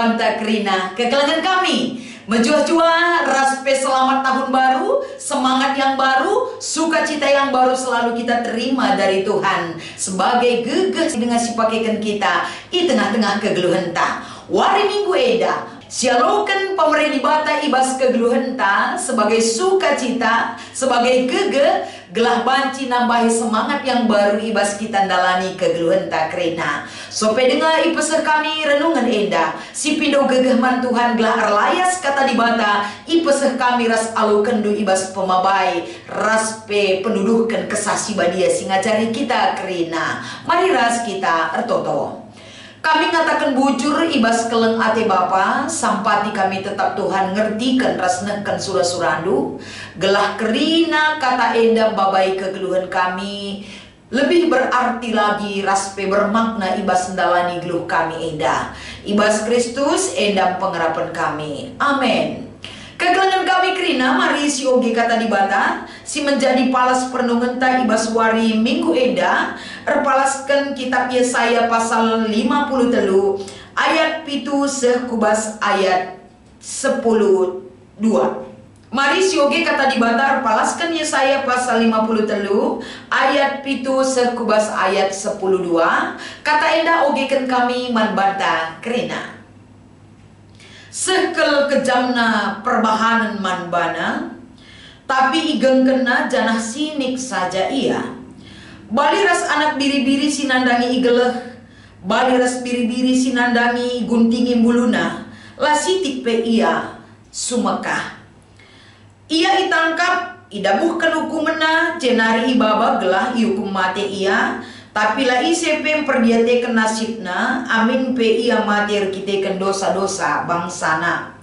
banta kerina kekelangan kami. Menjua-jua, raspe selamat tahun baru, semangat yang baru, sukacita yang baru selalu kita terima dari Tuhan. Sebagai gegeh dengan si pakaikan kita di tengah-tengah kegeluhan ta. Wari minggu eda, sialokan pemerintah bata ibas kegeluhan ta sebagai sukacita, sebagai gegeh, gelah banci nambahi semangat yang baru ibas kita dalani kegeluhan ta kerina. Sope dengar ipeseh kami renungan enda, si pindo gegeh man Tuhan gelah arlayas kata di bata, ipeseh kami ras alu kendu ibas pemabai, ras pe penduduhkan kesasi badia singa cari kita kerina. Mari ras kita ertoto. Kami ngatakan bujur ibas keleng ate Bapa, sampati kami tetap Tuhan ngertikan rasnekan surah-surandu, gelah kerina kata enda babai kegeluhan kami, lebih berarti lagi raspe bermakna ibas ndalani geluh kami enda. Ibas Kristus enda pengharapan kami. Amin. Kegelangan kami kerina mari si oge kata di bata, si menjadi palas pernungan ta ibas wari minggu eda, erpalaskan kitab Yesaya pasal 53 ayat pitu sekubas ayat 10:2. Mari si oge kata di bata erpalaskan Yesaya pasal 53 ayat pitu sekubas ayat 10:2. Kata enda ogekan kami man banta kerina. Sekel kejamna perbahanan manbana, tapi igeng kena janah sinik saja ia. Baliras anak biri-biri sinandangi igeleh, baliras biri-biri sinandangi guntingi buluna, lasitik pe ia sumekah. Ia itangkap, idabuhkan hukumena, jenari ibaba gelah iukum mate ia. Tapi la isepem perdiateken nasibna, amin pe ia matir kiteken dosa-dosa bangsana.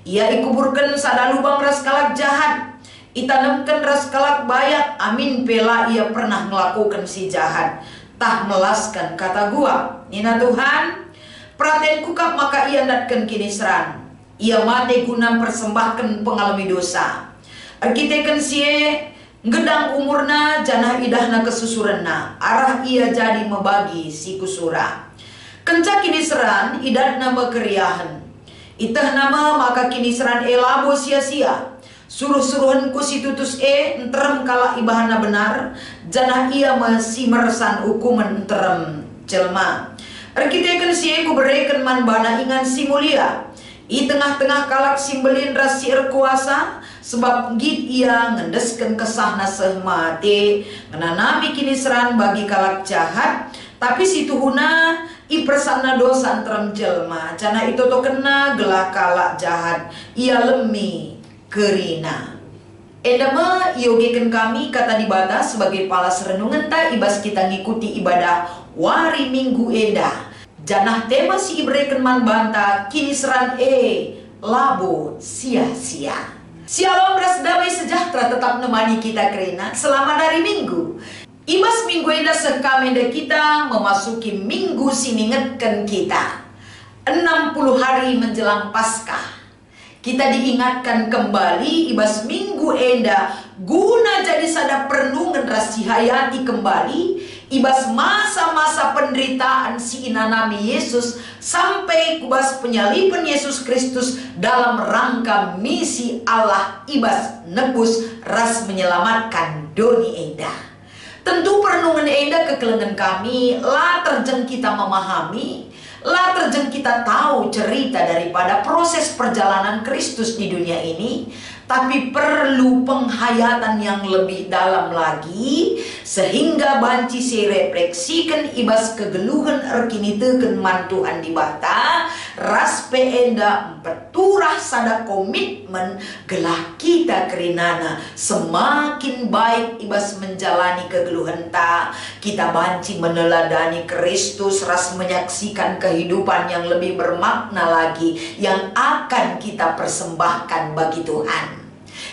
Ia ikuburkan sadalu bang ras kalak jahat, itanamkan ras kalak bayak, amin pela ia pernah melakukan si jahat. Tah melaskan kata gua, Nina Tuhan, praten kukap maka ia datkan kini seran. Ia mate guna persembahkan pengalami dosa. Arkiteken sie gedang umurna janah idahna kesusurenna, arah ia jadi membagi si kusura. Kencak kini seran idahna mekeriahan, itah nama maka kini seran elabo sia-sia. Suruh-suruhan ku si tutus enterem kala ibahana benar, janah ia masih meresan hukuman enterem jelma. Arkiteken si ku bereken man bana ingan si mulia, i tengah-tengah kalak simbelin ras si erkuasa. Sebab git ia ngendesken kesahna sehmate, ngenanami kini seran bagi kalak jahat, tapi si tuhuna i persana dosa antrem jelma, cana itu to kena gelah kalak jahat, ia lemi kerina. Endama iogeken kami kata di bata sebagai palas renungan ta ibas kita ngikuti ibadah wari minggu eda. Janah tema si ibreken man banta kini seran labo sia-sia. Shalom ras damai sejahtera tetap nemani kita kerina selama hari minggu. Ibas minggu eda sekamenda kita memasuki minggu siningetkan kita 60 hari menjelang Paskah. Kita diingatkan kembali ibas minggu eda guna jadi sada perenungan rasi hayati kembali ibas masa-masa penderitaan si inanami Yesus sampai kubas penyaliban Yesus Kristus dalam rangka misi Allah ibas nebus ras menyelamatkan doni eda. Tentu perenungan eda kekelengan kami lah terjeng kita memahami, lah terjeng kita tahu cerita daripada proses perjalanan Kristus di dunia ini, tapi perlu penghayatan yang lebih dalam lagi sehingga banci si refleksikan ibas kegeluhan erkini teken man Tuhan di bata ras peenda peturah sada komitmen gelah kita kerinana semakin baik ibas menjalani kegeluhan ta, kita banci meneladani Kristus ras menyaksikan kehidupan yang lebih bermakna lagi yang akan kita persembahkan bagi Tuhan.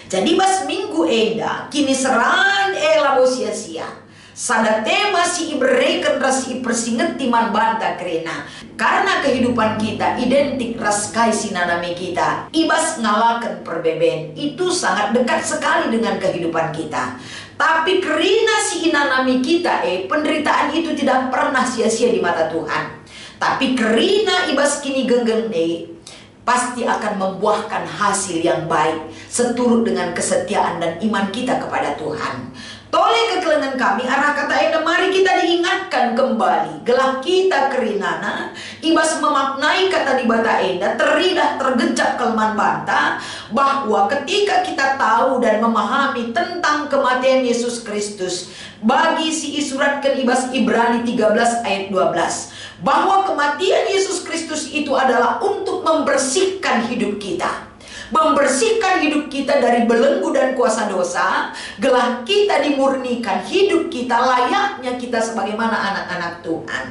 Jadi bas minggu eda kini seran elabo sia-sia. Sada tema si ibereken ras ipersinget timan banta kerena. Karena kehidupan kita identik ras kai sinanami kita. Ibas ngalakan perbeben. Itu sangat dekat sekali dengan kehidupan kita. Tapi kerina si inanami kita penderitaan itu tidak pernah sia-sia di mata Tuhan. Tapi kerina ibas kini genggeng pasti akan membuahkan hasil yang baik seturut dengan kesetiaan dan iman kita kepada Tuhan. Toleh kekelengan kami arah kata enda, mari kita diingatkan kembali gelah kita kerinana ibas memaknai kata di bata enda teridah tergejap kelemahan banta, bahwa ketika kita tahu dan memahami tentang kematian Yesus Kristus, bagi si isuratkan ibas Ibrani 13 ayat 12, bahwa kematian Yesus Kristus itu adalah untuk membersihkan hidup kita, membersihkan hidup kita dari belenggu dan kuasa dosa, gelah kita dimurnikan hidup kita layaknya kita sebagaimana anak-anak Tuhan.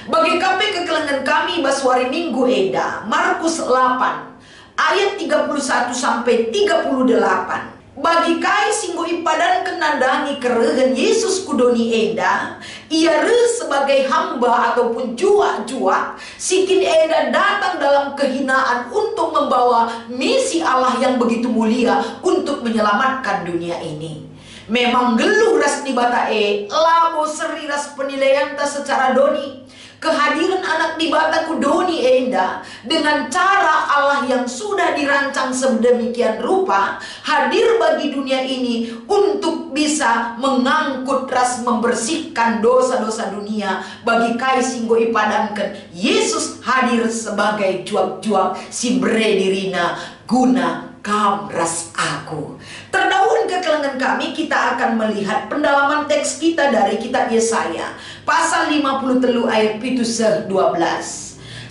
Bagi kape kekelengan kami baswari minggu eda, Markus 8 ayat 31 sampai 38. Bagi kai singgo ipadan kenandangi kerehen Yesus kudoni enda, ia sebagai hamba ataupun juak-juak, sikin enda datang dalam kehinaan untuk membawa misi Allah yang begitu mulia untuk menyelamatkan dunia ini. Memang geluh ras di bata labo seri ras penilaian ta secara doni. Kehadiran anak di bataku doni enda dengan cara Allah yang sudah dirancang sedemikian rupa hadir bagi dunia ini untuk bisa mengangkut ras membersihkan dosa-dosa dunia. Bagi kai singgo ipadankan Yesus hadir sebagai juak-juak si dirina guna kam ras aku. Terdahulu kekelengan kami kita akan melihat pendalaman teks kita dari kitab Yesaya pasal 53 ayat 12.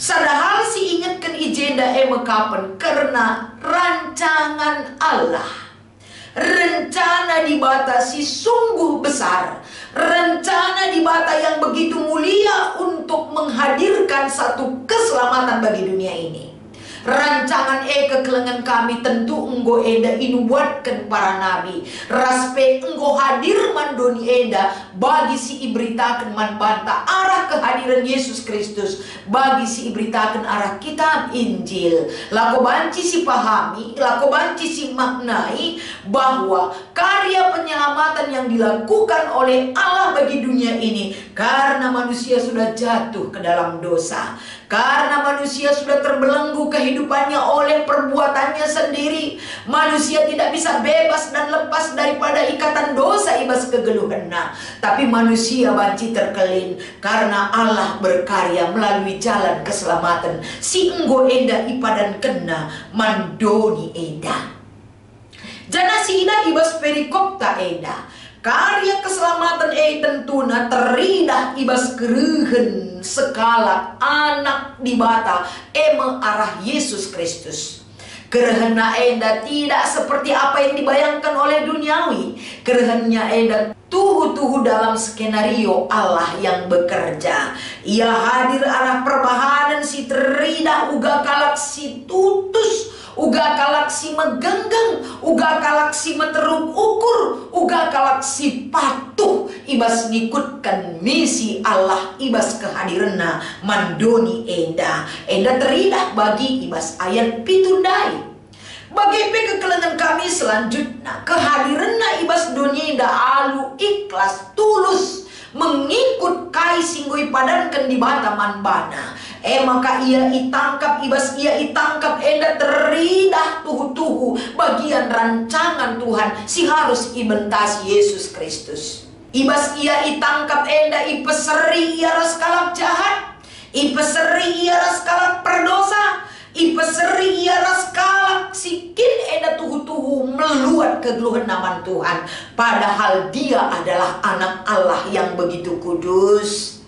Sadahal si ingatkan ijenda mekapen karena rancangan Allah, rencana dibatasi sungguh besar, rencana dibata yang begitu mulia untuk menghadirkan satu keselamatan bagi dunia ini. Rancangan kekelengan kami tentu enggo enda inubuatkan para nabi, raspe enggo hadir mandoni enda bagi si iberitakan man banta arah kehadiran Yesus Kristus, bagi si iberitakan arah kitab Injil. Lako banci si pahami, lako banci si maknai bahwa karya penyelamatan yang dilakukan oleh Allah bagi dunia ini karena manusia sudah jatuh ke dalam dosa, karena manusia sudah terbelenggu kehidupannya oleh perbuatannya sendiri. Manusia tidak bisa bebas dan lepas daripada ikatan dosa ibas kegeluhanna. Tapi manusia banci terkelin karena Allah berkarya melalui jalan keselamatan. Si enggo enda ipadan kena mandoni enda. Jana si ida ibas perikopta enda. Karya keselamatan tentuna teridah ibas kerehen sekala anak dibata arah Yesus Kristus. Kerehena enda tidak seperti apa yang dibayangkan oleh duniawi. Kerehennya enda tuhu-tuhu dalam skenario Allah yang bekerja. Ia hadir arah perbahanan si teridah uga kalak si tutus, uga kalak si megenggeng, uga kalak si meteruk ukur, uga kalak si patuh ibas ngikutkan misi Allah ibas kehadiranna mandoni enda. Enda teridah bagi ibas ayat pitundai. Bagi kekelengan kami selanjutnya kehadiranna ibas dunia enda alu ikhlas tulus mengikut kai singgui padankan di bata manbana. Maka ia itangkap ibas ia itangkap enda teridah tuhu-tuhu bagian rancangan Tuhan si harus ibentasi Yesus Kristus. Ibas ia itangkap enda ipeseri ia ras kalak jahat, ipeseri ia ras kalak perdosa, ipeseri ia ras kalak sikin enda tuhu-tuhu meluat kegeluhan nama Tuhan. Padahal dia adalah anak Allah yang begitu kudus.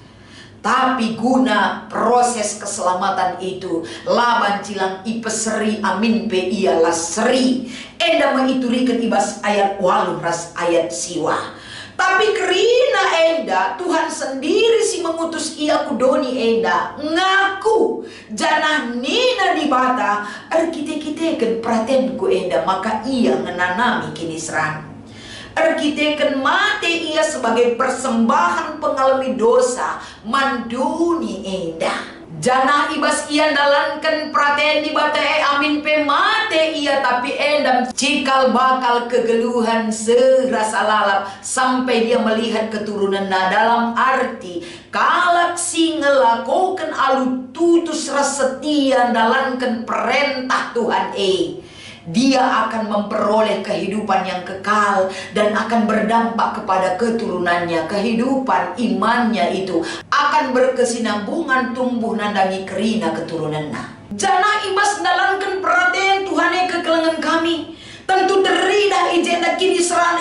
Tapi guna proses keselamatan itu laban cilang ipeseri amin pe ialah seri enda mengiturikan ibas ayat waluh ras ayat siwa. Tapi kerina enda Tuhan sendiri si mengutus ia kudoni enda ngaku janah nina dibata arkite-kiteken pratenku enda maka ia ngenanami kini serang. Arkiteken mate ia sebagai persembahan pengalami dosa manduni enda. Jana ibas ia dalankan praten di bata amin pe mate ia ia tapi endam cikal bakal kegeluhan serasa lalap sampai dia melihat keturunan. Nah, dalam arti kalak si ngelakukan alu tutus setia dalankan perintah Tuhan dia akan memperoleh kehidupan yang kekal dan akan berdampak kepada keturunannya. Kehidupan imannya itu akan berkesinambungan tumbuh nandangi kerina keturunannya. Jana ibas dalankan perhatian Tuhan kekelengan kami. Tentu derida ijenda kini seran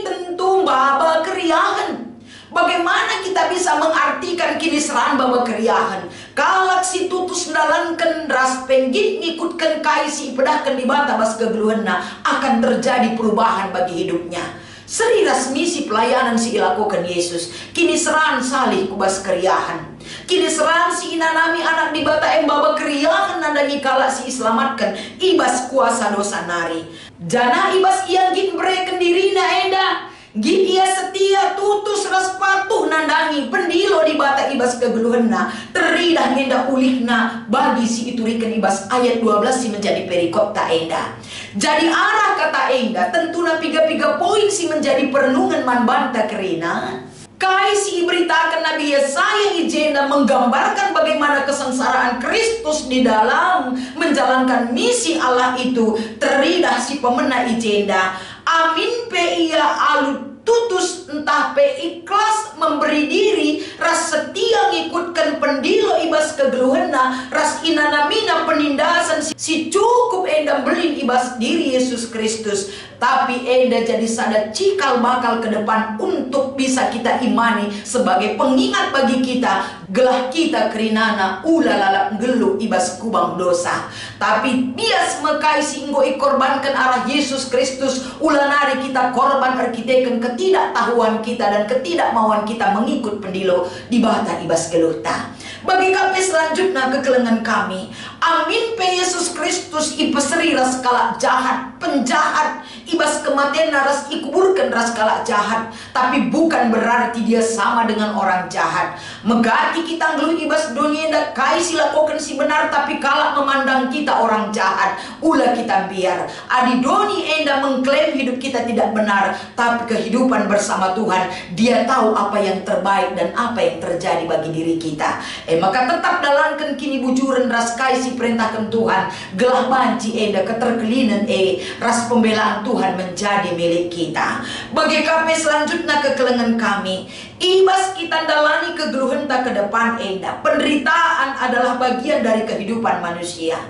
tentu baba keriahan. Bagaimana kita bisa mengartikan kini seran baba keriahan? Kalak si tutus dalankan ras penggit ngikutkan kaisi pedahkan di bata bas kegeluhanna akan terjadi perubahan bagi hidupnya. Seri rasmi si pelayanan si ilakukan Yesus. Kini seran salih kubas keriahan. Kini seran si inanami anak di bata baba keriahan nandangi kalak si iselamatkan ibas kuasa dosa nari. Jana ibas ia gin bereken dirina enda. Gin ia setia tutus ras patuh nandangi pendilo di bata ibas kegeluhanna teridah ngenda ulihna bagi si iturikan ibas ayat 12 si menjadi perikop ta enda. Jadi arah kata enda tentu na piga-piga poin si menjadi perenungan man banta kerina. Kai si beritakan Nabi Yesaya ijenda menggambarkan bagaimana kesengsaraan Kristus di dalam menjalankan misi Allah itu teridah si pemena ijenda. Amin pe ia alu tutus entah pe ikhlas memberi diri ras setia ngikutkan pendilo ibas kegeluhanna ras inanamina penindasan si cukup enda belin ibas diri Yesus Kristus. Tapi enda jadi sadar cikal bakal ke depan untuk bisa kita imani sebagai pengingat bagi kita gelah kita kerinana ulah lalap gelu ibas kubang dosa. Tapi bias mekai singgo ikorbankan arah Yesus Kristus ulah nari kita korban arkiteken ketidaktahuan kita dan ketidakmauan kita mengikut pendilo di bata ibas geluta. Bagi kami selanjutnya kekelengan kami. Amin pe Yesus Kristus ipeseri ras kalak jahat, penjahat, ibas kematian ras ikuburkan ras kalak jahat. Tapi bukan berarti dia sama dengan orang jahat. Megati kita ngelu ibas dunia ndak kai silakokan si benar tapi kalak memandang kita orang jahat. Ulah kita biar. Adi doni enda mengklaim hidup kita tidak benar, tapi kehidupan bersama Tuhan dia tahu apa yang terbaik dan apa yang terjadi bagi diri kita. Maka tetap dalankan kini bujuran ras kaisi perintahkan Tuhan gelah banci enda keterkelinan ras pembelaan Tuhan menjadi milik kita. Bagi kami selanjutnya kekelengan kami ibas kita dalani kegeluhan tak ke depan enda. Penderitaan adalah bagian dari kehidupan manusia.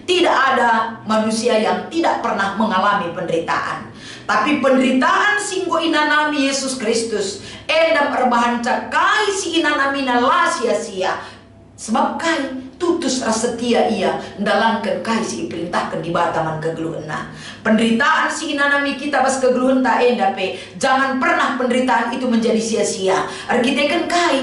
Tidak ada manusia yang tidak pernah mengalami penderitaan. Tapi penderitaan singgo inanami Yesus Kristus endam erbahan cakai si inanamina la sia-sia. Sebab kai tutus ras setia ia dalankan kai si perintahkan di bataman kegeluhanna. Penderitaan si inanami kita bas kegeluhan tak enda pe. Jangan pernah penderitaan itu menjadi sia-sia. Arkiteken kai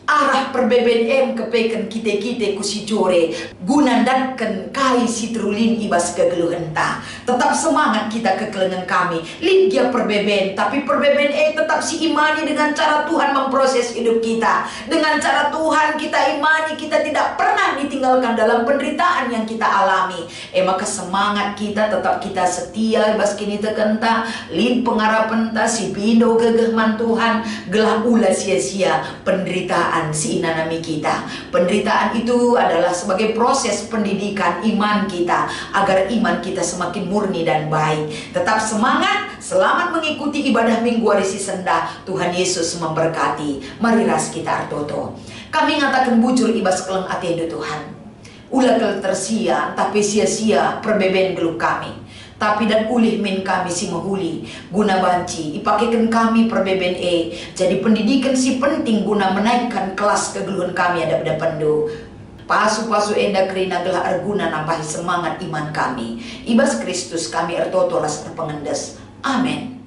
arah perbeben kepeken kita kusi jore gunandakan kai si trulin ibas kegeluhan ta. Tetap semangat kita kekelengan kami ligia perbeben, tapi perbeben tetap si imani dengan cara Tuhan memproses hidup kita. Dengan cara Tuhan kita imani kita tidak pernah ditinggalkan dalam penderitaan yang kita alami. Maka semangat kita tetap kita setia ibas kini tekenta lin pengarapan ta si bindo gegehman Tuhan gelah ulah sia-sia penderitaan si inanami kita. Penderitaan itu adalah sebagai proses pendidikan iman kita agar iman kita semakin murni dan baik. Tetap semangat, selamat mengikuti ibadah minggu hari si senda. Tuhan Yesus memberkati. Mari ras kita artoto. Kami ngatakan bujur ibas keleng atiendu Tuhan. Ulah kel tersia tapi sia-sia perbeben geluk kami. Tapi dan ulih min kami si mahuli guna banci ipakekan kami perbeben jadi pendidikan si penting guna menaikkan kelas kegeluhan kami ada pada pendu. Pasu-pasu enda kerina gelah arguna nambahi semangat iman kami. Ibas Kristus kami ertoto ras terpengendes. Amin.